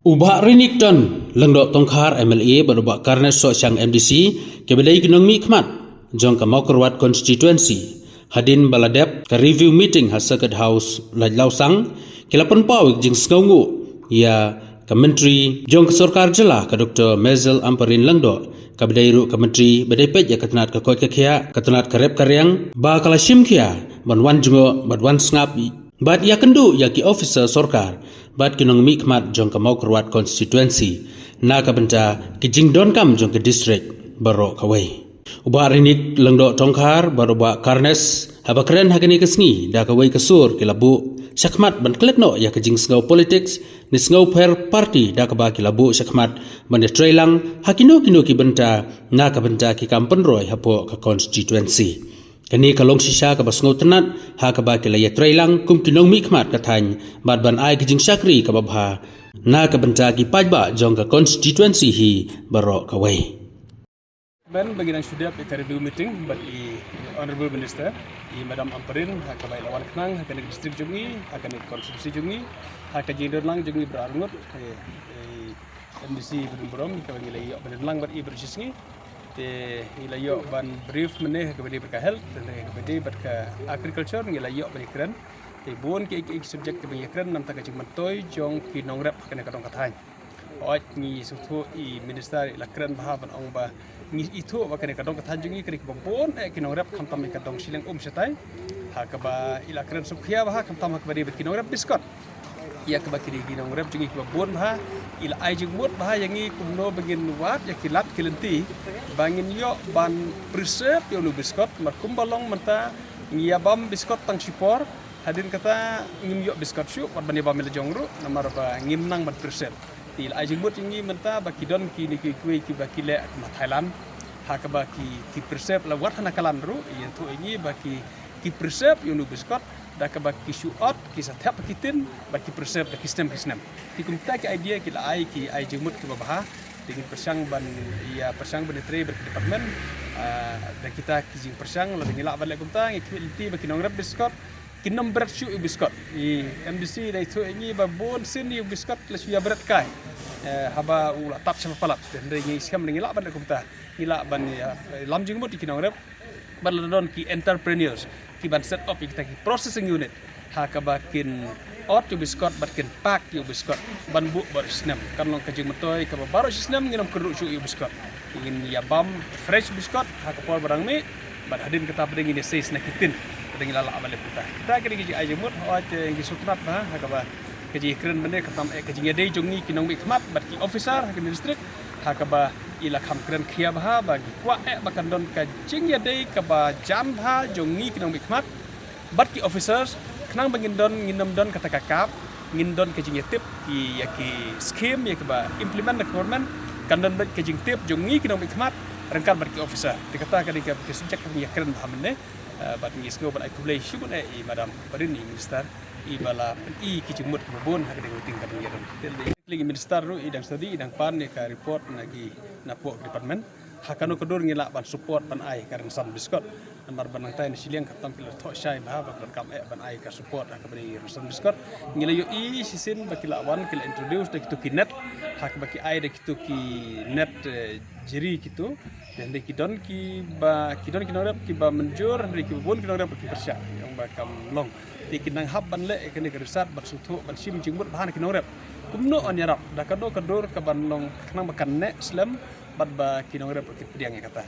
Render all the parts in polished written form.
Ubah rinik ton lengdok tongkar MLA berubah karena sok sang MDC kebedai gunung mikmat jong ke Maukerwat constituency hadin baladep ke review meeting hasakat house lajlau sang kilapun pawik jing sengaungu ya ke menteri jong ke sorkar jelah ke Dr. Mezel Amparin lengdok ke bedai ru ke menteri bedai pej ya ketenat ke koi kekia ketenat ke rep karyang ba kala sim kia banwan jungo badwan sengap bat ya kendu ya ki officer sorkar bat kinong mikmat jong ke Maukerwat constituency na ka benta ki jingdon kam jong ke district baro kawai uba rinik lengdok tongkar baro ba karnes haba keren hakani kesngi da kawai kesur ki labu syakmat ban kletno ya ke jing sngau politics ni sngau per party da ka ba ki labu syakmat ban de trailang hakino kino ki benta na ka benta ki kampen roy hapo ka constituency kini kalong sisa ka basngo tenat ha ka ba kila ya trailang kum kinong mikmat ka thany bad ban ai ki jing sakri ka babha na ka benta ki pajba jong ka constituency hi baro ka wai ben bagi nang sudah ke review meeting bagi honorable minister Madam Amparin ha ka bai lawan knang ha ka district jungi ha ka constituency jungi ha ka jinder lang jungi berangut MDC berum ka ngi lay ben lang bar i bersisngi te ilayo ban brief meneh kepada berka health dan kepada berka agriculture ilayo ban ikran te bon ke subject ke ikran nam ta ka matoy jong ki nong rep kana kadong kathan ot ni sutu I minister lakran bahaban ong ba ni itu ba kana kadong kathan jungi kri bon ki nong rep kam tam kadong silang setai ha ka ba ilakran sukhia ba kam tam kepada ki nong rep biskot ia ke bakiri ginong rep jungi ke bon bah ila ai jing mut bah yangi kumno begin wat ya kilat kilenti bangin yo ban preserve yo nu biskot markum balong menta ngia bam biskot tang sipor hadin kata ngim yo biskot syu wat bani bam jongru namar ba ngim nang ban preserve ila ai jing mut yangi menta bakidon ki ni ki kuai ki bakile ma Thailand ha ka baki preserve la wat hana kalan ru yentu yangi baki ki preserve yo nu biskot da ka baki suot ki sathap kitin baki preserve da kistem ki kumta ki idea ki la ai jemut ki babah dengan persang ban ia persang ban tre berdepartemen da kita ki jing persang la ngila ban la kumta ngi quality baki nong rep biskot ki nom berat syu biskot I MDC da itu ini ba bon sin ni biskot la suya berat kai haba ula tap sama palat dan ngi skam ngila ban la kumta ngila ban lam jemut ki nong rep ban la don ki entrepreneurs ki ban set up kita ki processing unit ha ka bakin ot yu biskot bakin pak yu biskot ban bu bar snam kan long kajing metoy ka baro snam nginam keru su yu biskot ingin ya bam fresh biskot ha ka por barang mi ban hadin kita peding ini seis na kitin peding lala abale kita kini ki ai jemut ha ngi sutrat ha ka ba kaji keren bende katam kaji ngedei jongi kinong mikmat bat ki officer ha ki district ha ka ba ila kham keren khia bah bagi kwa bakan don ka jing ya dei ka ba jam ha jongi kinong mikmat bat ki officers knang bangin don nginam don kata kakap ngin don ka jing tip ki ya ki scheme ya ka ba implement the government kan don ka jing tip jongi kinong mikmat rangkar bat ki officer dikata ka dikap ki subject ka ya keren bah menne bat ngi sko bat ai shibun Madam Amparin minister I bala I ki jimut kebun ha ka tingkat ya don lagi minister ru idang study idang pan ni ka report lagi napok department hakano kedur ngila ban support ban ai karan san biskot namar ban tai ni siliang katam pil tho shai ba ba kam ban ai ka support ka bani san biskot ngila yo I sisin bakila wan kila introduce dak tu kinet hak baki ai dak tu ki net jiri kitu dan dak don ki norap ki ba menjur dak ki bon ki norap ki persya yang ba kam long ti kinang hab ban le kene ka resat ban suthu ban sim jingmut bahan ki norap kumno on yarap da kado kadur ka banlong knang makan ne slam bad ba kinong rep ki pediang kata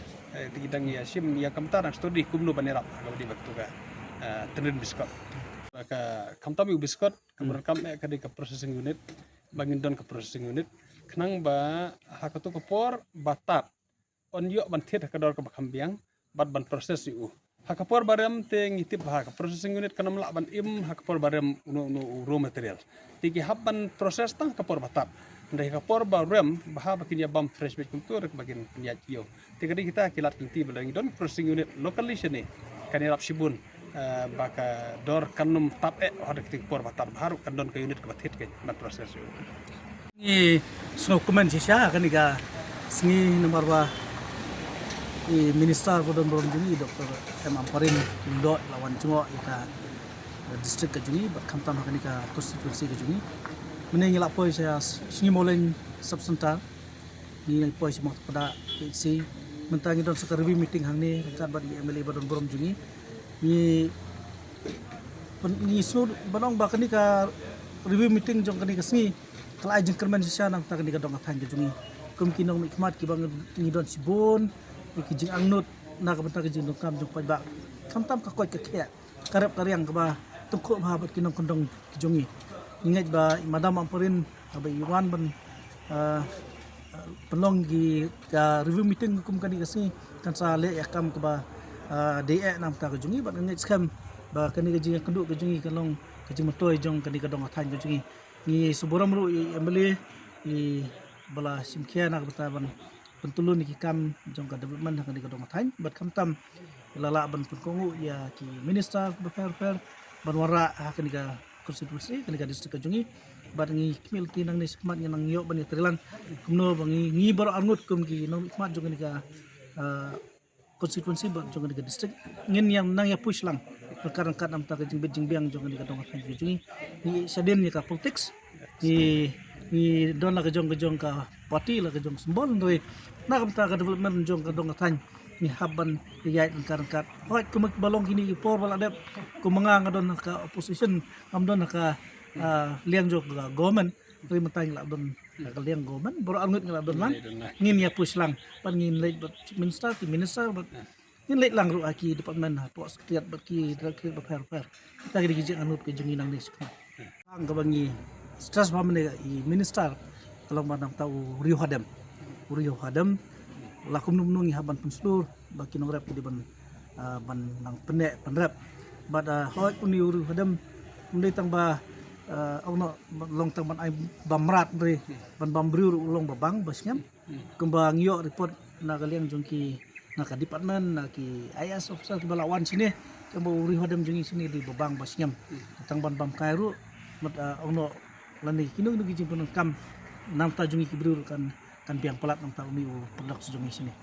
tidang ya sim ya kamta nang studi kumno ban yarap ka di waktu ka tenin biskot ka kamta mi biskot kemudian kam ka di ka processing unit bangin don ka processing unit knang ba hakatu ka por batat on yo ban thet ka dor ka bakambiang bad ban proses yu hakapor barem te ngitip ha processing unit kanam la ban im hakapor barem no raw material tiki haban proses tang kapor batap ndai kapor barem bah bakin ya bam fresh bit kultur bagian penyat yo tikadi kita kilat kinti balang don processing unit locally sini kanirap sibun baka dor kanum tap ada kapor batap baru kandon ke unit ke batit ke mat proses yo ni snow comment sisa kan ka singi nomor ba minister bodon bodon juni Dr. Amparin Indo lawan cungo ika district ke juni kamtam hakani ka constituency ke juni menengilak poi saya singi molen subsentar ni poi semua pada si mentangi don sekar review meeting hang ni kan badi MLA badon borom jungi ni sur banong ba kani ka review meeting jong kani ka singi kala jeng kerman sisa nang ta kani ka dong athan ka jungi kum kinong mikmat ki bang ni don sibon ki jing angnut na ka benta ka jing dong kam jong pai ba kam tam ka koi ka kya karep karyang ka ba tungko ba bat kinong kondong ki jungi ingat ba madam amperin ba iwan ban penlong gi ka review meeting kum kani ka singi kan sa le yakam ka ba de nam ta ka jungi ba ngai skam ba kani ka jing kenduk ka jungi kalong ka jing matoy jong kani ka dong athan ka jungi ni suboram ru emle i bala simkhia nak bataban pentulun ki kam jong ka development kani ka dong athan bat kam tam lala ban pengkongu ya ki minister per ban wara kani ka konstitusi kani ka distrik ka jungi bat ngi kmil ti nang ni skmat nang yo ban trilang kumno bangi ngi bar angut kum ki nang ikmat jong kani ka konstituensi bat jong kani ka distrik ngin yang nang ya push lang perkara kat nam ta jing bejing biang jong kani ka dong athan jungi ni saden ni ka politics ni don la ka jong ka parti la ka jong simbol ndoi na ka ta ka development jong ka dong athan ni haban yait kan kat hoit kumak balong kini por bala dep kumanga ngadon ka opposition amdon ka liang jok ka government tri matang la don ka liang government boro angut ngala don lang ngin ya push lang pan ngin late but minister ki minister but ngin late lang ru aki department ha pos kiat bat ki direktur per kita gi jeng anut ke jungi nang ni sekma ang ka bangi stress ba mene i minister kalau manang tau Rio Hadam lakum nungi haban penslur baki nong rap di ban nang pendek penrap bada hoy uni Rio Hadam mendai tang ba ono long tang ban ai bamrat re ban bambriu long babang basnyam kembang yo report na kalian jongki na ka department na ki IS officer ki balawan sini kembo Rio Hadam jongi sini di babang basnyam tang ban bam kairu mat ono lani kinung nugi jing kam nam ta jongi ki bru kan biang pelat nam ta umi produk jongi sini